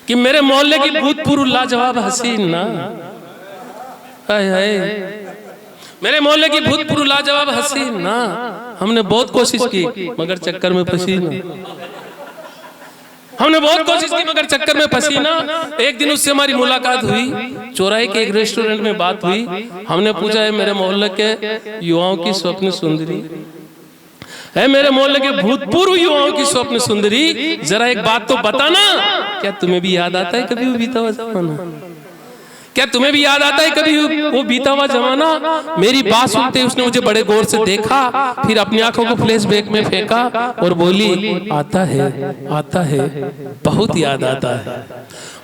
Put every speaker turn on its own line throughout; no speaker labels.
कि मेरे मोहल्ले की भूतपूर्व लाजवाब हसीना, मेरे मोहल्ले की भूतपूर्व लाजवाब हसीना, हमने बहुत कोशिश की मगर चक्कर में पसीना, हमने बहुत कोशिश की मगर चक्कर में पसीना। एक दिन उससे हमारी मुलाकात हुई, चौराहे के एक रेस्टोरेंट में बात हुई। हमने पूछा है मेरे मोहल्ले के युवाओं की स्वप्न सुंदरी, है मेरे मोहल्ले के भूतपूर्व युवाओं की स्वप्न सुंदरी, जरा एक बात तो बताना, क्या तुम्हें भी याद आता है कभी वो बीता हुआ जमाना? क्या तुम्हें भी याद आता है कभी वो बीता हुआ जमाना? मेरी बात सुनते उसने मुझे बड़े गौर से देखा, फिर अपनी आंखों को फ्लैशबैक में फेंका और बोली, आता है, बहुत याद आता है,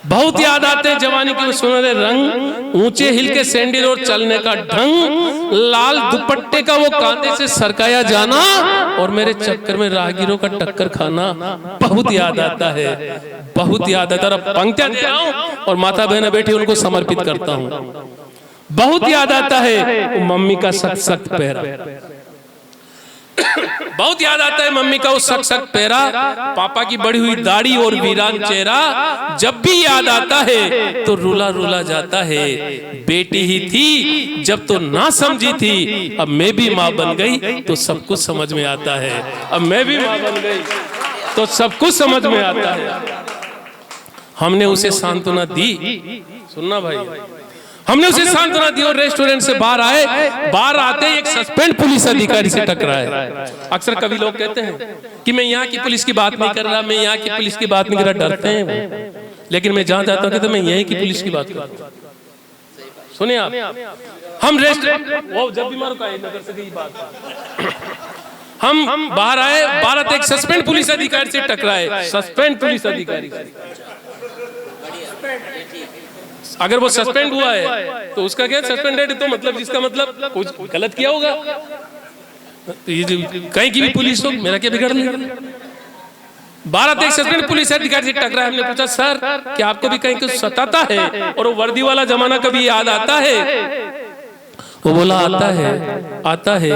बहुत याद आते हैं जवानी के सुनहरे रंग, ऊंचे हिल के सैंडल और चलने का ढंग, लाल दुपट्टे का वो कांधे से सरकाया जाना और मेरे चक्कर में राहगीरों का टक्कर खाना, बहुत याद आता है, बहुत याद आता है। पंक्तियां दे रहा हूं और माता बहन बैठी उनको समर्पित करता हूं। बहुत याद आता है मम्मी का सख्त सख्त पहरा, बहुत याद आता है मम्मी का वो सख्त सख्त पहरा, पापा की बढ़ी हुई दाढ़ी और वीरान चेहरा, जब भी याद आता है तो रुला रुला जाता है। बेटी ही थी जब तो ना समझी थी, अब मैं भी माँ बन गई तो सब कुछ समझ में आता है, अब मैं भी माँ बन गई तो सब कुछ समझ में आता है। हमने उसे सांत्वना दी, सुनना भाई, हमने उसे सांत्वना दी और रेस्टोरेंट से बाहर आए, बाहर आते एक सस्पेंड पुलिस अधिकारी से टकराए। अक्सर कभी लोग कहते हैं कि मैं यहाँ की पुलिस की बात नहीं कर रहा, मैं यहाँ की पुलिस की बात नहीं कर रहा, डरते हैं, लेकिन मैं जहाँ जाता हूँ तो मैं यहीं की पुलिस की बात करता हूँ। सुनिए आप, हम रेस्टोरेंट वो जब भी मारो नगर से गई बात, हम बाहर आए, भारत एक सस्पेंड पुलिस अधिकारी से टकराए, सस्पेंड पुलिस अधिकारी। अगर वो सस्पेंड हुआ है तो उसका क्या सस्पेंडेड, तो मतलब जिसका मतलब कुछ गलत किया होगा। तो ये कहीं की भी पुलिस हो, मेरा क्या बिगड़ लिया? भारत एक सस्पेंड पुलिस अधिकारी से टकराया। हमने पूछा सर क्या आपको भी कहीं कुछ सताता है और वो वर्दी वाला जमाना कभी याद आता है? वो बोला आता है,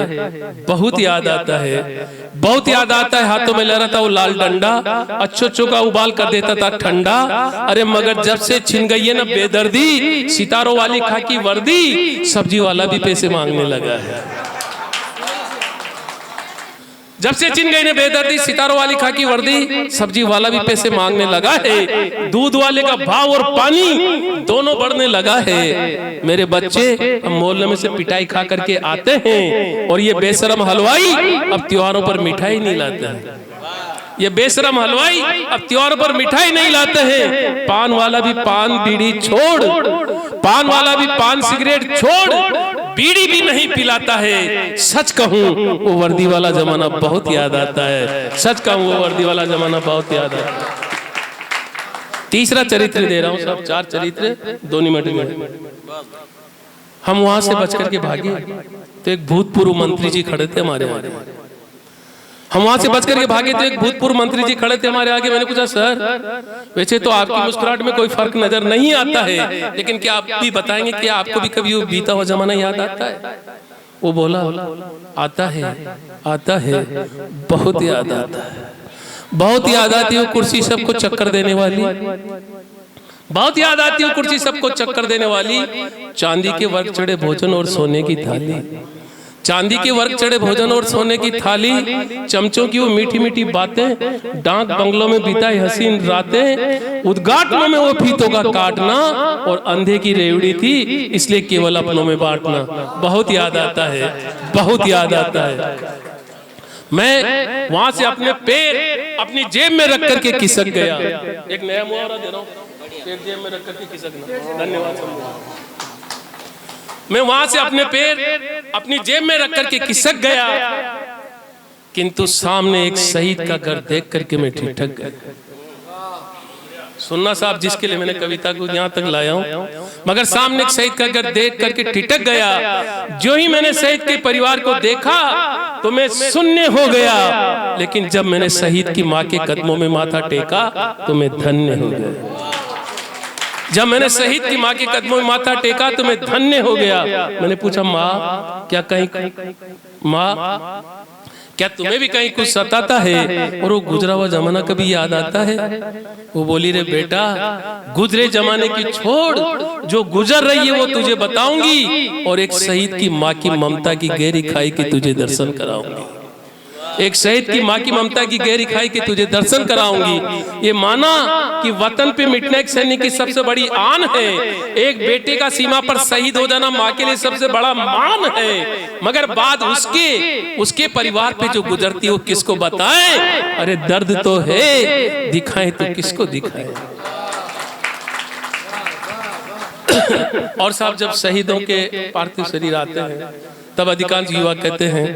बहुत याद आता है, बहुत याद आता है। हाथों में लहराता वो लाल डंडा, अच्छो का उबाल कर देता था ठंडा। अरे मगर जब से छिन गई है ना बेदर्दी, सितारों वाली खाकी वर्दी, सब्जी वाला भी पैसे मांगने लगा है। जब से छिन गई ने बेदर्दी, सितारों वाली खाकी वर्दी, सब्जी वाला भी पैसे मांगने लगा है। दूध वाले का भाव और पानी दोनों बढ़ने लगा है। मेरे बच्चे हम मोहल्ले में से पिटाई खा करके आते हैं और ये बेशरम हलवाई अब त्योहारों पर मिठाई नहीं लाते हैं। ये बेशरम हलवाई अब त्योहारों पर मिठाई नहीं लाते हैं। पान वाला भी पान बीड़ी छोड़, पान वाला भी पान सिगरेट छोड़, बीड़ी भी नहीं पिलाता है। सच कहूं वो वर्दी वाला जमाना बहुत याद आता है, सच कहूं वो वर्दी वाला जमाना बहुत याद आता है। तीसरा चरित्र दे रहा हूं, सब 4 चरित्र 2 मिनट में। हम वहां से बच करके भागे तो एक भूतपूर्व मंत्री जी खड़े थे हमारे आगे। हम वहां से बच करके भागे तो एक भूतपूर्व मंत्री जी खड़े थे हमारे आगे। मैंने पूछा सर वैसे तो आपकी मुस्कुराहट में कोई फर्क नजर नहीं आता है, लेकिन क्या आप भी बताएंगे कि आपको भी कभी वो बीता हुआ जमाना याद आता है? वो बोला आता है, बहुत याद आता है, बहुत याद आती है वो कुर्सी सबको चक्कर देने वाली, बहुत याद आती है वो कुर्सी सबको चक्कर देने वाली, चांदी के वर्क चढ़े भोजन और सोने की थाली, चांदी के वर्क चढ़े भोजन और सोने की थाली, चमचों की वो मीठी मीठी बातें, डाक बंगलों में बिताई हसीन रातें, उद्घाटनों में वो फीतों का काटना और अंधे की रेवड़ी थी इसलिए केवल अपनों में बांटना। बहुत याद आता है, बहुत याद आता है। मैं वहां से अपने पैर अपनी जेब में रख करके खिसक गया। एक नया मुहावरा दे रहा हूँ, पैर जेब में रख करके खिसकना। धन्यवाद। मैं वहां से अपने पैर अपनी जेब में रख करके खिसक गया, किंतु सामने एक शहीद का घर देख करके मैं ठिठक गया। सुनना साहब, जिसके लिए मैंने कविता को यहाँ तक लाया हूँ, मगर सामने एक शहीद का घर देख करके ठिठक गया। जो ही मैंने शहीद के परिवार को देखा तो मैं शून्य हो गया, लेकिन जब मैंने शहीद की माँ के कदमों में माथा टेका तो मैं धन्य हो गया। जब मैंने शहीद की माँ के कदमों में माथा टेका तो मैं धन्य हो गया। मैंने पूछा माँ क्या कहीं क्या तुम्हें भी कहीं कुछ सताता है और वो गुजरा हुआ जमाना कभी याद आता है? वो बोली, रे बेटा, गुजरे जमाने की छोड़, जो गुजर रही है वो तुझे बताऊंगी, और एक शहीद की माँ की ममता की गहरी खाई के तुझे दर्शन कराऊंगी। एक शहीद की माँ की ममता की गहरी खाई के तुझे दर्शन कराऊंगी। ये माना कि वतन पे मिटना एक सैनिक की सबसे बड़ी आन है। एक बेटे का सीमा पर शहीद हो जाना माँ के लिए सबसे बड़ा मान है। मगर बाद उसके परिवार पे जो गुजरती है वो किसको बताएं? अरे दर्द तो है, दिखाएं तो किसको दिखाएं? और साहब, जब शहीदों के पार्थिव शरीर आते हैं तब अधिकांश युवा कहते हैं,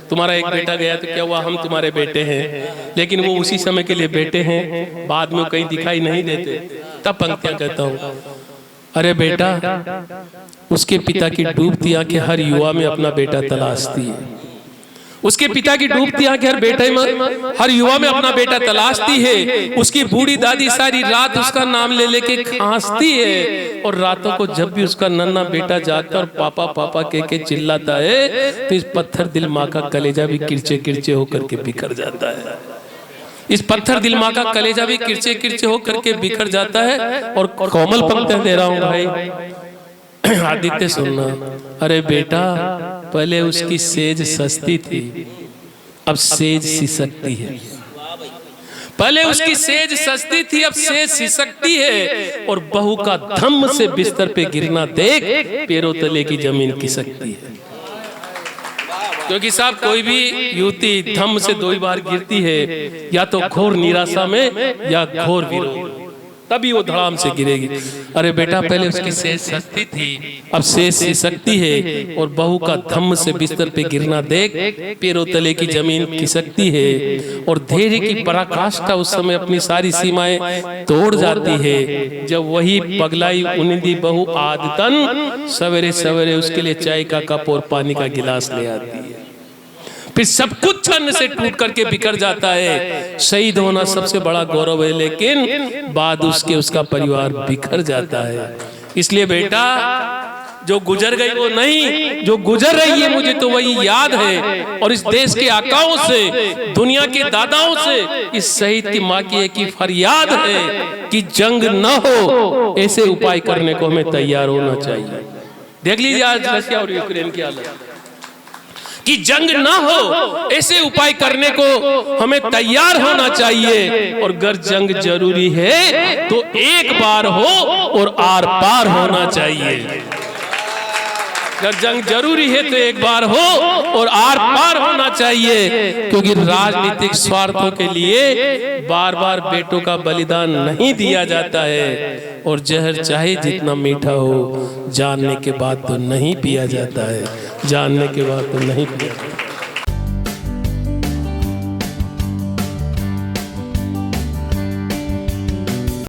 तुम्हारा एक बेटा गया तो क्या हुआ, हम तुम्हारे बेटे हैं। लेकिन वो उसी समय के लिए बेटे हैं, बाद में कहीं दिखाई नहीं देते। तब पंक्तियां कहता हूं, अरे बेटा, उसके पिता की डूबती आंखें हर युवा में अपना बेटा तलाशती है। उसके पिता की डूबती आंखें हर युवा में अपना बेटा तलाशती है। उसकी बूढ़ी दादी सारी रात उसका नाम ले लेके खांसती है, और रातों को जब भी उसका नन्हा बेटा जागता और पापा पापा कह के चिल्लाता है, तो इस पत्थर दिल माँ का कलेजा भी किरचे किरचे होकर के बिखर जाता है। इस पत्थर दिल माँ का कलेजा भी किरचे किरचे होकर के बिखर जाता है। और कोमल पंक्तियां दे रहा हूं भाई, आदित्य सुनना। अरे बेटा, पहले उसकी सेज सस्ती थी, अब सेज सिसकती है। पहले उसकी सेज सस्ती थी, अब सेज सिसकती है। और बहू का धम्म से बिस्तर पे गिरना देख, पैरों तले की जमीन खिसकती है। क्योंकि साहब, कोई भी युवती धम्म से 2 बार गिरती है, या तो घोर निराशा में या घोर विरोध, तभी वो धड़ाम से गिरेगी। अरे बेटा, पहले उसकी सेज सस्ती थी, अब सेज सिसकती है। और बहू का धम्म से बिस्तर पे गिरना देख, पैरों तले की जमीन खिसकती है। और धैर्य की पराकाष्ठा उस समय अपनी सारी सीमाएं तोड़ जाती है, जब वही पगलाई उन्नीदी बहू आदतन सवेरे सवेरे उसके लिए चाय का कप और पानी का गिलास ले आती है। फिर सब कुछ छन्न से टूट करके बिखर जाता है। शहीद होना सबसे बड़ा गौरव है, लेकिन बाद उसके उसका परिवार बिखर जाता है। इसलिए बेटा, जो गुजर गई वो नहीं, जो गुजर रही है मुझे तो वही याद है। और इस देश के आकाओं से, दुनिया के दादाओं से, इस शहीद की माँ की एक ही फरियाद है कि जंग न हो, ऐसे उपाय करने को हमें तैयार होना चाहिए। देख लीजिए आज रशिया और यूक्रेन की हालत, कि जंग ना हो, ऐसे उपाय करने को हमें तैयार होना चाहिए। और अगर जंग जरूरी है तो एक बार हो और आर पार होना चाहिए। अगर जंग जरूरी है तो एक बार हो और आर पार होना चाहिए। क्योंकि राजनीतिक स्वार्थों के लिए बार बार बेटों का बलिदान नहीं दिया जाता है। और जहर चाहे जितना मीठा हो, जानने के बाद तो नहीं पिया जाता है, जानने के बाद तो नहीं पिया।